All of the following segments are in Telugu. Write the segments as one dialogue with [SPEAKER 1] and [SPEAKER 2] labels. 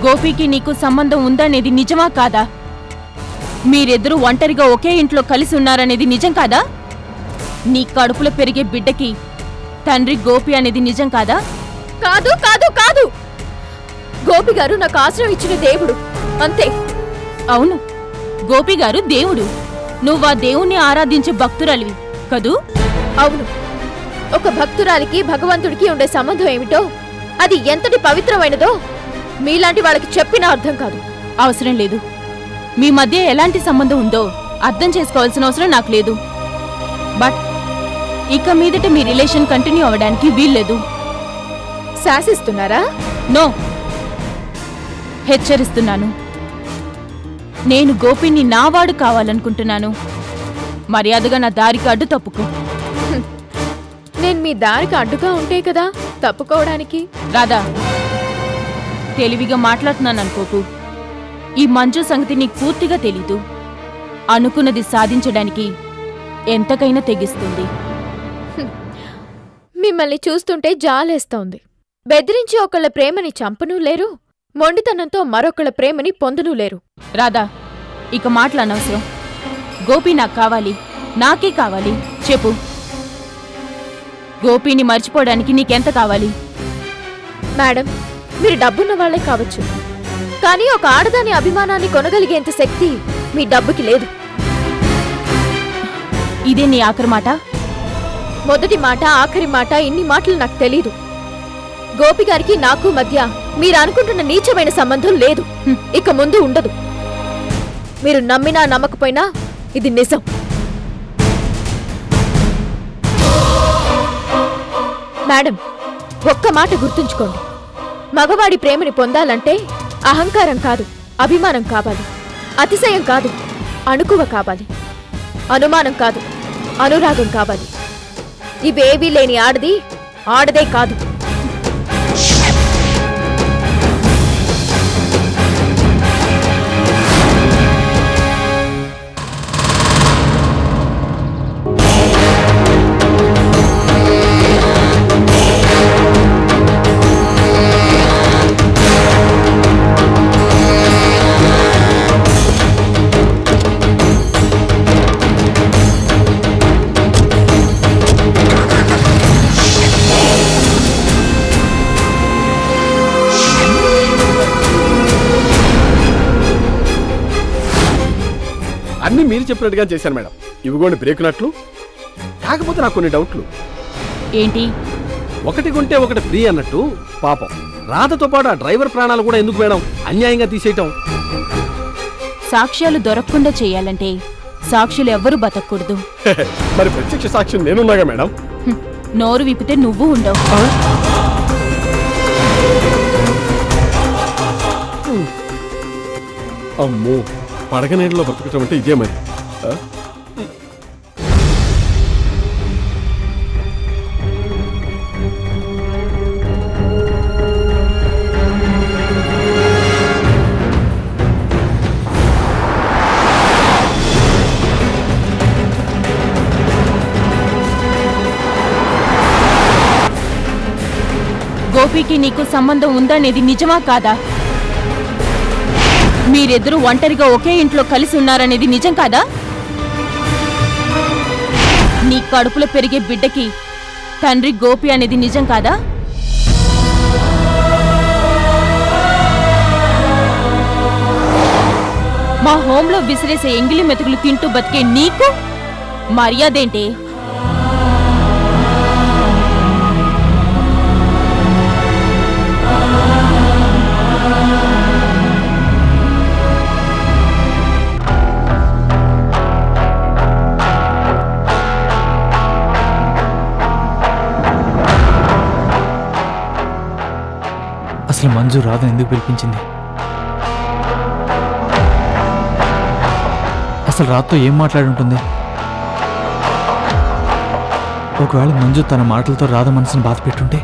[SPEAKER 1] గోపికి నీకు సంబంధం ఉందనేది నిజమా కాదా? మీరిద్దరూ ఒంటరిగా ఒకే ఇంట్లో కలిసి ఉన్నారనేది నిజం కాదా? నీ కడుపులో పెరిగే బిడ్డకి తండ్రి గోపి అనేది నిజం కాదా?
[SPEAKER 2] కాదు కాదు కాదు, గోపి గారు నాకు ఆశ్రయం ఇచ్చిన దేవుడు, అంతే.
[SPEAKER 1] అవును, గోపి గారు దేవుడు. నువ్వా దేవుణ్ణి ఆరాధించే భక్తురాలివి కదూ?
[SPEAKER 2] అవును. ఒక భక్తురాలికి భగవంతుడికి ఉండే సంబంధం ఏమిటో, అది ఎంతటి పవిత్రమైనదో మీలాంటి వాళ్ళకి చెప్పినా అర్థం కాదు.
[SPEAKER 1] అవసరం లేదు. మీ మధ్య ఎలాంటి సంబంధం ఉందో అర్థం చేసుకోవాల్సిన అవసరం నాకు లేదు. బట్ ఇక మీదట మీ రిలేషన్ కంటిన్యూ అవ్వడానికి వీల్లేదు.
[SPEAKER 2] శాసిస్తున్నారా?
[SPEAKER 1] నో, హెచ్చరిస్తున్నాను. నేను గోపిని నావాడు కావాలనుకుంటున్నాను. మర్యాదగా నా దారికి అడ్డు తప్పుకో.
[SPEAKER 2] నేను మీ దారికి అడ్డుగా ఉంటే కదా తప్పుకోవడానికి.
[SPEAKER 1] రాధా, తెలివిగా మాట్లాడుతున్నాను అనుకోకు. ఈ మంజు సంగతి నీకు పూర్తిగా తెలీదు. అనుకున్నది సాధించడానికి ఎంతకైనా తెగిస్తుంది.
[SPEAKER 2] మిమ్మల్ని చూస్తుంటే జాలేస్తోంది. బెదిరించి ఒకళ్ళ ప్రేమని చంపనూ లేరు, మొండితనంతో మరొకళ్ళ ప్రేమని పొందనూ లేరు.
[SPEAKER 1] రాధా, ఇక మాట్లాడనవసరం. గోపి నాకు కావాలి, నాకే కావాలి. చెప్పు, గోపిని మర్చిపోవడానికి నీకెంత కావాలి?
[SPEAKER 2] మేడం, మీరు డబ్బున్న వాళ్లే కావచ్చు, కానీ ఒక ఆడదాని అభిమానాన్ని కొనగలిగేంత శక్తి మీ డబ్బుకి లేదు.
[SPEAKER 1] ఇదే నీ ఆఖరి మాట?
[SPEAKER 2] మొదటి మాట, ఆఖరి మాట, ఇన్ని మాటలు నాకు తెలీదు. గోపి గారికి నాకు మధ్య మీరు అనుకుంటున్న నీచమైన సంబంధం లేదు, ఇక ముందు ఉండదు. మీరు నమ్మినా నమ్మకపోయినా ఇది నిజం. మేడం, ఒక్క మాట గుర్తుంచుకోండి. మగవాడి ప్రేమని పొందాలంటే అహంకారం కాదు, అభిమానం కావాలి. అతిశయం కాదు, అణుకువ కావాలి. అనుమానం కాదు, అనురాగం కావాలి. ఇవేవీ లేని ఆడది ఆడదే కాదు.
[SPEAKER 3] అన్ని మీరు చెప్పినట్టుగా చేశాను మేడం. ఇవిగోండి బ్రేక్ నట్లు. కాకపోతే నాకు కొన్ని డౌట్లు.
[SPEAKER 1] ఏంటి?
[SPEAKER 3] ఒకటి కొంటే ఒకటి ఫ్రీ అన్నట్టు పాపం రాధతో పాటు ఆ డ్రైవర్ ప్రాణాలు కూడా ఎందుకు మేడం అన్యాయంగా తీసేయటం?
[SPEAKER 1] సాక్ష్యాలు దొరకకుండా చేయాలంటే సాక్షులు ఎవ్వరూ బతకూడదు.
[SPEAKER 3] మరి ప్రత్యక్ష సాక్ష్యం నేనున్నాగా మేడం.
[SPEAKER 1] నోరు విప్పితే నువ్వు ఉండవు.
[SPEAKER 3] అమ్మో, పడక నీటిలో బతకటం అంటే ఇదే మరి.
[SPEAKER 1] గోపికి నీకు సంబంధం ఉందనేది నిజమా కాదా? మీరిద్దరూ ఒంటరిగా ఒకే ఇంట్లో కలిసి ఉన్నారనేది నిజం కాదా? నీ కడుపులో పెరిగే బిడ్డకి తండ్రి గోపి అనేది నిజం కాదా? మా హోంలో విసిరేసే ఎంగిలి మెతుకులు తింటూ బతికే నీకు మర్యాదేంటే?
[SPEAKER 4] అసలు మంజు రాధ ఎందుకు పిలిపించింది? అసలు రాధతో ఏం మాట్లాడి ఉంటుంది? ఒకవేళ మంజు తన మాటలతో రాధ మనసును బాధ పెట్టుంటే?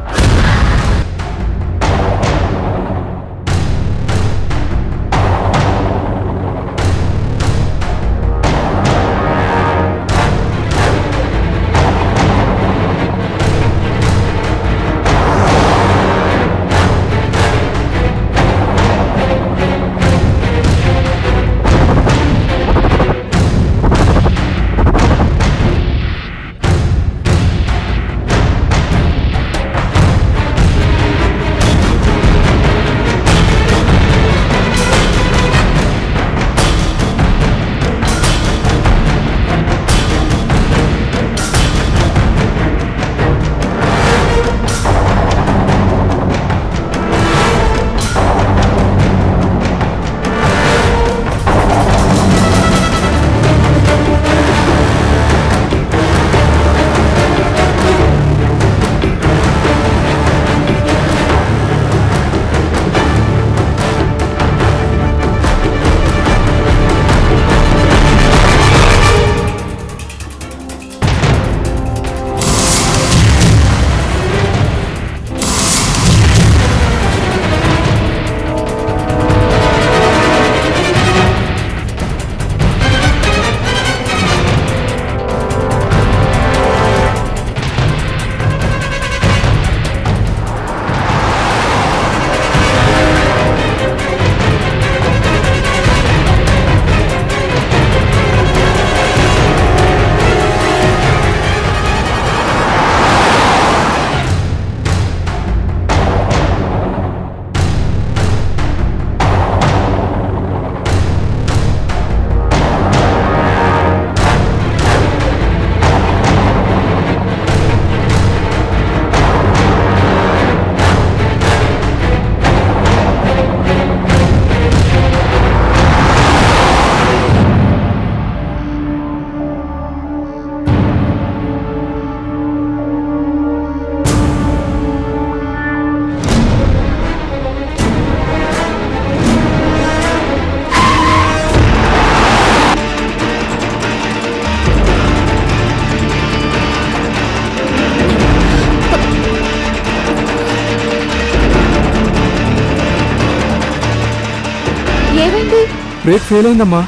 [SPEAKER 2] ఏమైంది?
[SPEAKER 4] బ్రేక్ ఫెయిల్ అయిందమ్మా.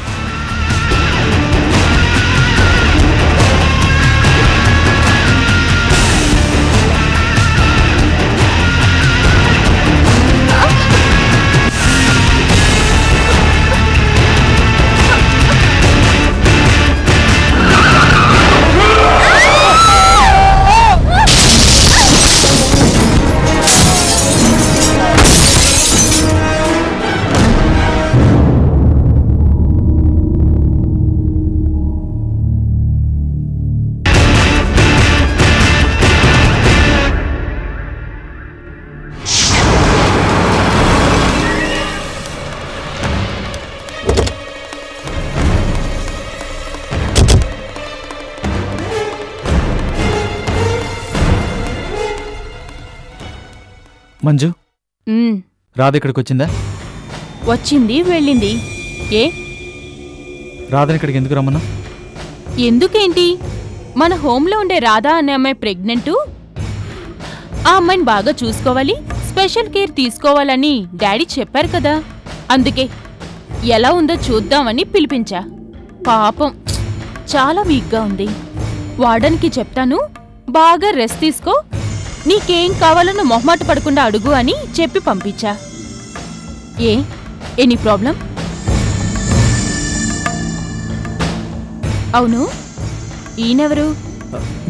[SPEAKER 4] మంజు, రాధ ఇక్కడికి వచ్చిందా?
[SPEAKER 1] వచ్చింది, వెళ్ళింది. ఏ
[SPEAKER 4] రాధని ఇక్కడికి ఎందుకు రమ్మన్నా?
[SPEAKER 1] ఎందుకేంటి? మన హోంలో ఉండే రాధా అనే అమ్మాయి ప్రెగ్నెంటు. ఆ అమ్మాయిని బాగా చూసుకోవాలి, స్పెషల్ కేర్ తీసుకోవాలని డాడీ చెప్పారు కదా. అందుకే ఎలా ఉందో చూద్దామని పిలిపించా. పాపం చాలా వీక్గా ఉంది. వార్డెన్కి చెప్తాను, బాగా రెస్ట్ తీసుకో, నీకేం కావాలన్న మొహమాట పడకుండా అడుగు అని చెప్పి పంపించా. Any problem? అవును, ఈయనెవరు?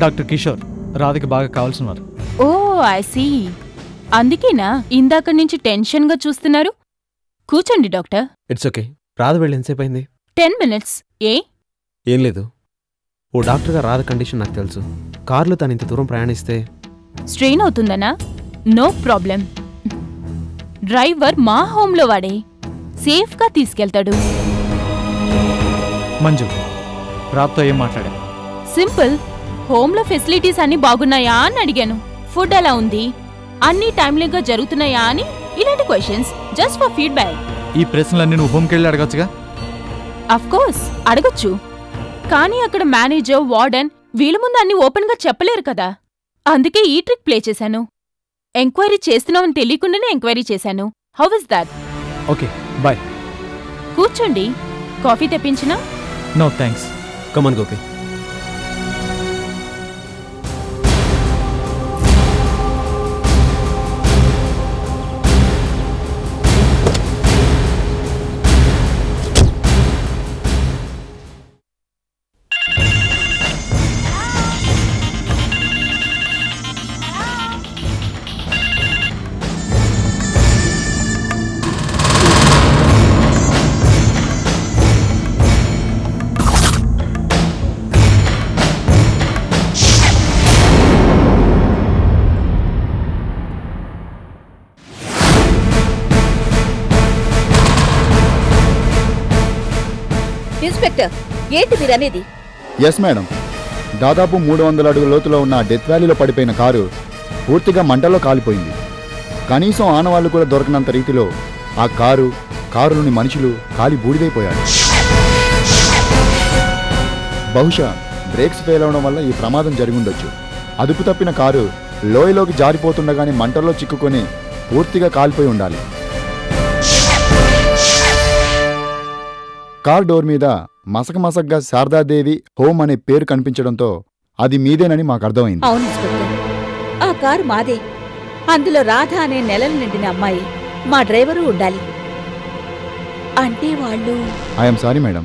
[SPEAKER 4] డాక్టర్ కిషోర్, రాధకి బాగా కావాల్సిన వారు.
[SPEAKER 1] Oh I see. అందుకేనా ఇందాక నుంచి టెన్షన్గా చూస్తున్నారు? కూర్చోండి డాక్టర్.
[SPEAKER 5] It's okay. రాధ వెళ్ళి ఎంతసేపు అయింది?
[SPEAKER 1] 10 minutes.
[SPEAKER 5] ఏం లేదు, ఓ డాక్టర్గా రాధ కండిషన్ నాకు తెలుసు. కార్లో తను ఇంత దూరం ప్రయాణిస్తే
[SPEAKER 1] స్ట్రెయిన్ అవుతుందనా? No problem. డ్రైవర్ మా హోంలో వాడే, సేఫ్గా తీసుకెళ్తాడు.
[SPEAKER 4] మంజు, రాధతో ఏం మాట్లాడా?
[SPEAKER 1] సింపుల్. హోంలో ఫెసిలిటీస్ అన్ని బాగున్నాయా అని అడిగాను. ఫుడ్ ఎలా ఉంది, అన్ని టైమ్లీగా జరుగుతున్నాయా అని, ఇలాంటి క్వశ్చన్స్ జస్ట్ ఫర్ ఫీడ్బ్యాక్.
[SPEAKER 4] ఈ ప్రశ్నలన్నీ నువ్వు హోమ్కి వెళ్ళి అడగచ్చుగా?
[SPEAKER 1] అఫ్ కోర్స్ అడగొచ్చు, కానీ అక్కడ మేనేజర్, వార్డెన్ వీళ్ళ ముందు అన్ని ఓపెన్గా చెప్పలేరు కదా. అందుకే ఈ ట్రిక్ ప్లే చేశాను. ఎంక్వైరీ చేస్తున్నావని తెలియకుండానే ఎంక్వైరీ చేశాను. How is that?
[SPEAKER 4] Okay, bye.
[SPEAKER 1] కూర్చోండి, కాఫీ తెప్పించినా?
[SPEAKER 4] No thanks.
[SPEAKER 5] Come on Gopi.
[SPEAKER 2] Inspector, ఏంటి మీరనేది?
[SPEAKER 6] ఎస్ మేడం, దాదాపు 300 అడుగుల లోతులో ఉన్న డెత్ వ్యాలీలో పడిపోయిన కారు పూర్తిగా మంటల్లో కాలిపోయింది. కనీసం ఆనవాళ్లు కూడా దొరకనంత రీతిలో ఆ కారులోని మనుషులు కాలి బూడిదైపోయారు. బహుశా బ్రేక్స్ ఫెయిల్ అవడం వల్ల ఈ ప్రమాదం జరిగుండొచ్చు. అదుపు తప్పిన కారు లోయలోకి జారిపోతుండగానే మంటల్లో చిక్కుకొని పూర్తిగా కాలిపోయి ఉండాలి. కార్ డోర్ మీద మసకమసగ్గా శారదాదేవి హోమ్ అనే పేరు కనిపించడంతో అది మీదేనని మాకు అర్థమైంది.
[SPEAKER 7] అవును ఇన్స్పెక్టర్, ఆ కారు మాదే. అందులో రాధ అనే నెలలు నిండిన అమ్మాయి, మా డ్రైవరు ఉండాలి. అంటే వాళ్ళు...
[SPEAKER 6] ఐఎమ్ సారీ మేడం,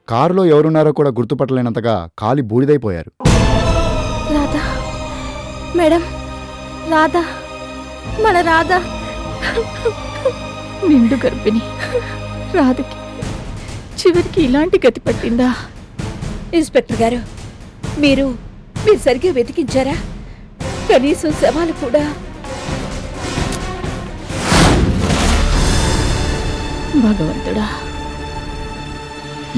[SPEAKER 6] కారులో ఎవరున్నారో కూడా గుర్తుపట్టలేనంతగా కాలి బూడిదైపోయారు.
[SPEAKER 2] రాధా మేడం, రాధా, మన రాధా నిండు గర్భిణి. రాధకి చివరికి ఇలాంటి గతి పట్టిందా?
[SPEAKER 7] ఇన్స్పెక్టర్ గారు, మీరు సరిగ్గా వెతికించారా? కనీసం శవాలు కూడా...
[SPEAKER 2] భగవంతుడా.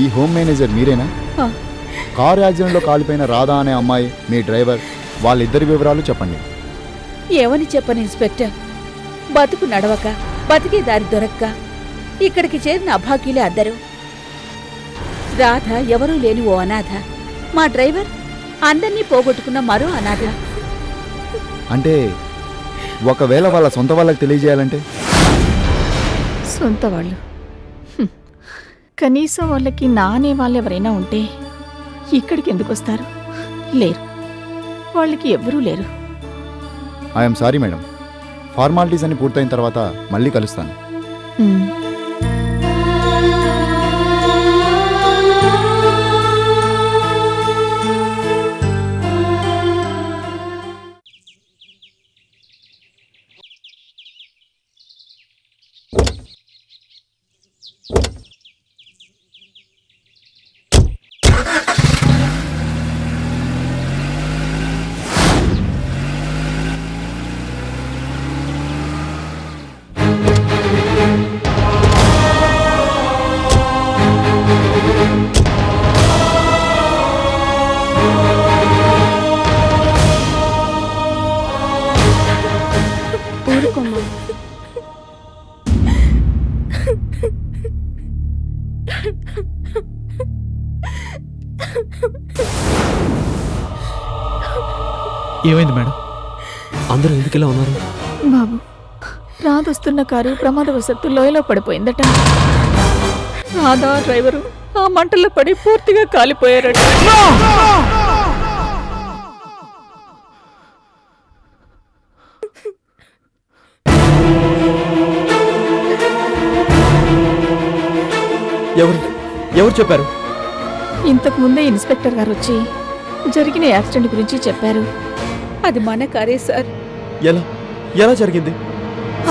[SPEAKER 6] ఈ హోమ్ మేనేజర్ మీరేనా? కారు యాక్సిడెంట్లో కాలిపోయిన రాధా అనే అమ్మాయి, మీ డ్రైవర్, వాళ్ళిద్దరి వివరాలు చెప్పండి.
[SPEAKER 7] ఏమని చెప్పను ఇన్స్పెక్టర్? బతుకు నడవక, బతికే దారి దొరక్క ఇక్కడికి చేరిన అభాగ్యులే అందరూ. రాధ ఎవరూ లేని ఓ అనాథ. మా డ్రైవర్ అందర్నీ పోగొట్టుకున్న మరో అనాథ.
[SPEAKER 6] అంటే ఒకవేళ వాళ్ళ సొంత వాళ్ళకి తెలియజేయాలంటే?
[SPEAKER 2] సొంత వాళ్ళు
[SPEAKER 8] కనీసం వాళ్ళకి నా అనే వాళ్ళు ఎవరైనా ఉంటే ఇక్కడికి ఎందుకు వస్తారు? లేరు, వాళ్ళకి ఎవ్వరూ లేరు.
[SPEAKER 6] I'm sorry madam. ఫార్మాలిటీస్ అన్ని పూర్తయిన తర్వాత మళ్ళీ కలుస్తాను.
[SPEAKER 4] ఏమైంది మేడం?
[SPEAKER 5] అందరూ ఎందుకు ఇలా ఉన్నారు?
[SPEAKER 8] బాబు, రాదొస్తున్న కారు ప్రమాదవశత్తు లోయలో పడిపోయిందట. రాధా డ్రైవరు ఆ మంటల్లో పడి పూర్తిగా కాలిపోయారట.
[SPEAKER 5] ఎవరు చెప్పారు?
[SPEAKER 8] ఇంతకు ముందే ఇన్స్పెక్టర్ గారు వచ్చి జరిగిన యాక్సిడెంట్ గురించి చెప్పారు.
[SPEAKER 7] అది మన కారే సార్.
[SPEAKER 5] ఎలా జరిగింది?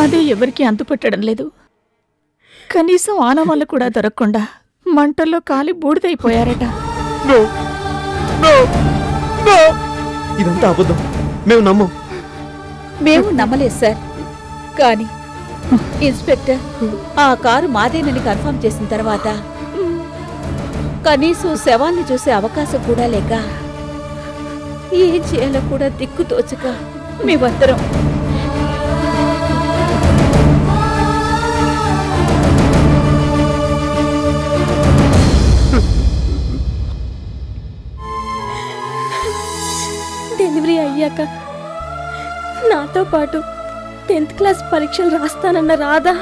[SPEAKER 8] అదే ఎవరికి అంతుపట్టడం లేదు. కనీసం ఆనవాళ్ళు కూడా దొరకకుండా మంటల్లో కాలి బూడిదైపోయారట.
[SPEAKER 5] ఇదంతా అబద్ధం, మేము నమ్మం.
[SPEAKER 7] మేము నమ్మలేదు సార్. కానీ ఇన్స్పెక్టర్ ఆ కారు మాదేనని కన్ఫర్మ్ చేసిన తర్వాత కనీసం శవాన్ని చూసే అవకాశం కూడా లేక ఏం చేయాలో కూడా దిక్కు తోచక మేమందరం
[SPEAKER 9] డెలివరీ అయ్యాక నాతో పాటు 10th క్లాస్ పరీక్షలు రాస్తానన్న రాధా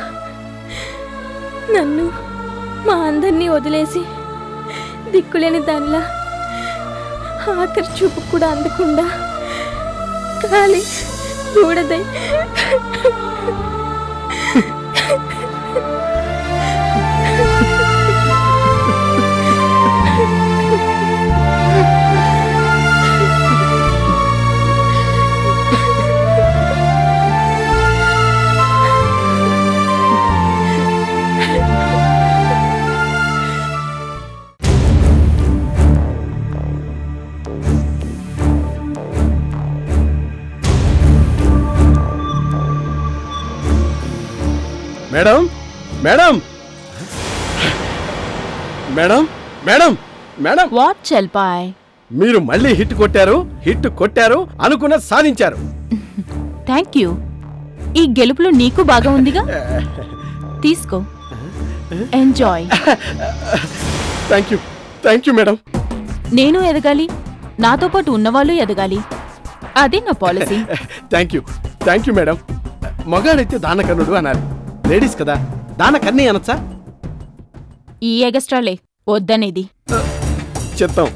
[SPEAKER 9] నన్ను మా అందరినీ వదిలేసి దిక్కులేని దానిలా ఆఖరి చూపు కూడా అందకుండా కాలి బూడిదై
[SPEAKER 3] madam madam madam madam madam
[SPEAKER 1] what చెల్పాయ్?
[SPEAKER 3] మీరు మళ్ళీ హిట్ కొట్టారు అనుకున్న సాధించారు.
[SPEAKER 1] Thank you. ఈ గెలుపులో నీకు బాగా ఉందిగా, తీసుకో, ఎంజాయ్.
[SPEAKER 3] Thank you madam.
[SPEAKER 1] నేను ఎదగాలి, నాతో పాటు ఉన్నవాళ్ళు ఎదగాలి, అదే నా పాలసీ.
[SPEAKER 3] Thank you madam. మగాడైతే దానకర్ణుడు అనాలి, లేడీస్ కదా దానకర్ణి అనొచ్చా?
[SPEAKER 1] ఈ ఎగస్ట్రాలే వద్దనేది.
[SPEAKER 3] చెప్తాం.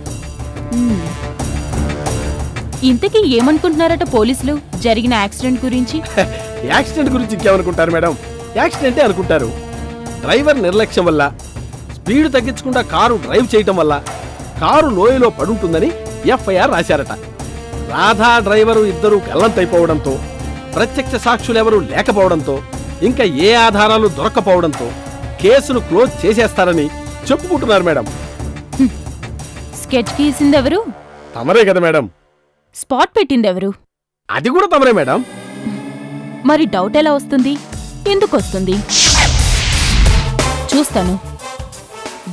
[SPEAKER 1] ఇంతకీ ఏమనుకుంటున్నారట పోలీసులు జరిగిన యాక్సిడెంట్ గురించి?
[SPEAKER 3] యాక్సిడెంట్ గురించి ఇంకేమనుకుంటారు మేడం? యాక్సిడెంటే అనుకుంటారు. డ్రైవర్ నిర్లక్ష్యం వల్ల, స్పీడ్ తగ్గించకుండా కారు డ్రైవ్ చేయటం వల్ల కారు లోయలో పడుంటుందని ఎఫ్ఐఆర్ రాశారట. రాధా డ్రైవరు ఇద్దరూ గల్లంతైపోవడంతో, ప్రత్యక్ష సాక్షులెవరూ లేకపోవడంతో, ఇంకా ఏ ఆధారాలు దొరక్కపోవడంతో కేసును క్లోజ్ చేసేస్తారని చెప్పుకుంటున్నారు మేడం.
[SPEAKER 1] స్కెచ్ గీసిందెవరు?
[SPEAKER 3] తమరే కదా మేడం.
[SPEAKER 1] స్పాట్ పెట్టిందెవరు?
[SPEAKER 3] అది కూడా తమరే మేడం.
[SPEAKER 1] మరి డౌట్ ఎలా వస్తుంది? ఎందుకు వస్తుంది? చూస్తాను.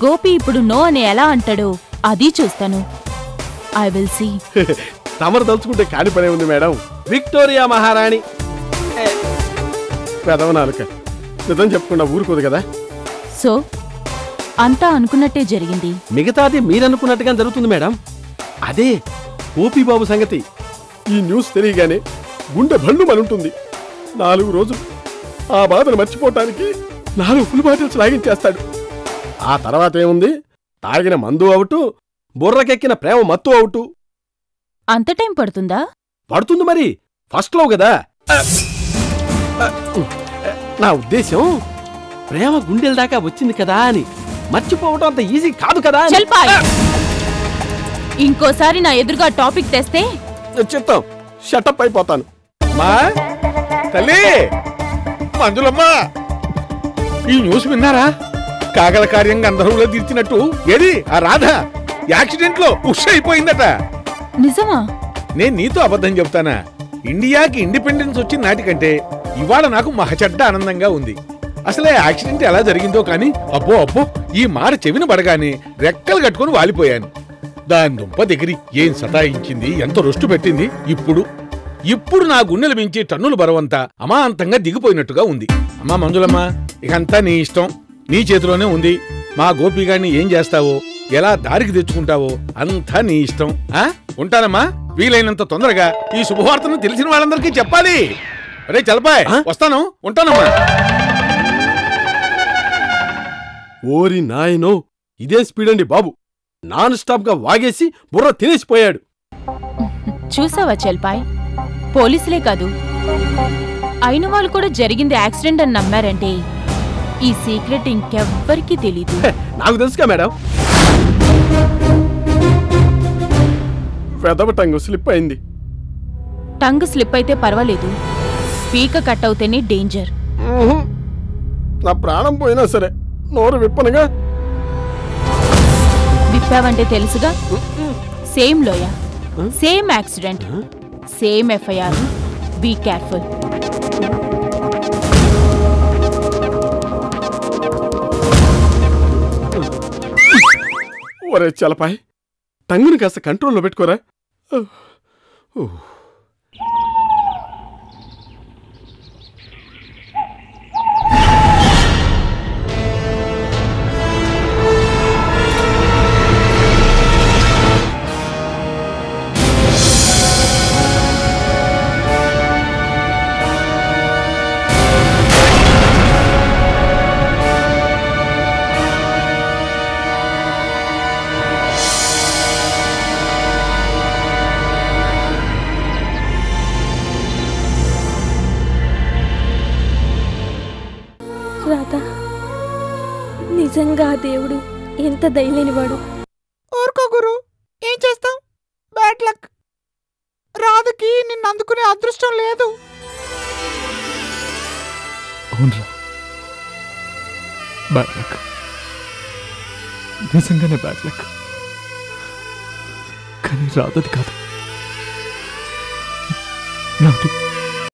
[SPEAKER 1] గోపి ఇప్పుడు నో అని ఎలా అంటాడో అది చూస్తాను. I will see.
[SPEAKER 3] తమరు తలుచుకుంటే కాని పనే ఉంది మేడం. విక్టోరియా మహారాణి పెదవనాలుక నిజం చెప్పకుండా ఊరుకోదు కదా.
[SPEAKER 1] సో అంతా అనుకున్నట్టే జరిగింది.
[SPEAKER 3] మిగతాది మీరనుకున్నట్టుగా జరుగుతుంది మేడం. అదే గోపీబాబు సంగతి. ఈ న్యూస్ తెలియగానే గుండె భళ్ళు మనుంటుంది. 4 రోజులు ఆ బాధను మర్చిపోవటానికి 4 ఫుల్ బాటిల్స్ లాగించేస్తాడు. ఆ తర్వాత ఏముంది? తాగిన మందు అవుటు, బుర్రకెక్కిన ప్రేమ మత్తు అవుటు.
[SPEAKER 1] అంత టైం పడుతుందా?
[SPEAKER 3] పడుతుంది మరి, ఫస్ట్లో కదా. నా ఉద్దేశం ప్రేమ గుండెల దాకా వచ్చింది కదా అని, మర్చిపోవటం అంత ఈజీ కాదు కదా.
[SPEAKER 1] ఇంకోసారి నా ఎదురుగా టాపిక్ తెస్తే
[SPEAKER 3] చిత్తం షటప్ అయిపోతాను.
[SPEAKER 10] మా తల్లి మంజులమ్మా, ఈ న్యూస్ విన్నారా? కాగల కార్యం గంధర్వులో తీర్చినట్టు ఏది ఆ రాధ యాక్సిడెంట్ లో పుష్ అయిపోయిందట.
[SPEAKER 1] నిజమా?
[SPEAKER 10] నేను నీతో అబద్ధం చెప్తానా? ఇండియాకి ఇండిపెండెన్స్ వచ్చిన నాటికంటే ఇవాళ నాకు మహచెడ్డ ఆనందంగా ఉంది. అసలే యాక్సిడెంట్ ఎలా జరిగిందో కానీ అబ్బో అబ్బో ఈ మాట చెవిన పడగానే రెక్కలు కట్టుకుని వాలిపోయాను. దాని దుంప దగ్గరి ఏం సతాయించింది, ఎంత రొస్టు పెట్టింది. ఇప్పుడు నా గుండెలు మించి టన్నుల బరువంతా అమాంతంగా దిగిపోయినట్టుగా ఉంది. అమ్మా మంజులమ్మ, ఇకంతా నీ ఇష్టం, నీ చేతిలోనే ఉంది. మా గోపిగాడిని ఏం చేస్తావో, ఎలా దారికి తెచ్చుకుంటావో అంతా నీ ఇష్టం. ఉంటానమ్మా. వీలైనంత తొందరగా ఈ శుభవార్తను తెలిసిన వాళ్ళందరికీ చెప్పాలి. అరే చలపాయ్, వస్తాను, ఉంటానమ్మా.
[SPEAKER 3] ఓరి నాయనో, ఇదే స్పీడ్ అండి బాబు. నాన్ స్టాప్ గా వాగేసి బుర్ర తినేసిపోయాడు.
[SPEAKER 1] చూసావా చల్పాయ్, పోలీసులే కాదు అయిన వాళ్ళు కూడా జరిగింది యాక్సిడెంట్ అని నమ్మారంటే ఈ సీక్రెట్ ఇంకెవ్వరికీ తెలీదు.
[SPEAKER 3] నాకు తెలుసుగా మేడం. వెదవ టంగు స్లిప్ అయింది.
[SPEAKER 1] టంగ్ స్లిప్ అయితే పర్వాలేదు, పీక కట్ అవుతేనే డేంజర్.
[SPEAKER 3] నా ప్రాణం పోయినా సరే నోరు విప్పనుగా.
[SPEAKER 1] విప్పావంటే తెలుసుగా. సేమ్ లోయ, same accident, same FIR. Be careful.
[SPEAKER 3] ఒరే చలపాయ్, టంగుని కాస్త కంట్రోల్లో పెట్టుకోరా.
[SPEAKER 9] రాధా, నిజంగా ఆ దేవుడు ఎంత దయలేనివాడు.
[SPEAKER 11] ఊరుకో గురు, ఏం చేస్తాం? Bad luck. రాధకి నిన్ను అందుకునే అదృష్టం లేదు.
[SPEAKER 4] అవునరా, బ్యాడ్ లక్, నిజంగానే బ్యాడ్ లక్. కానీ రాధది కాదు, నాది.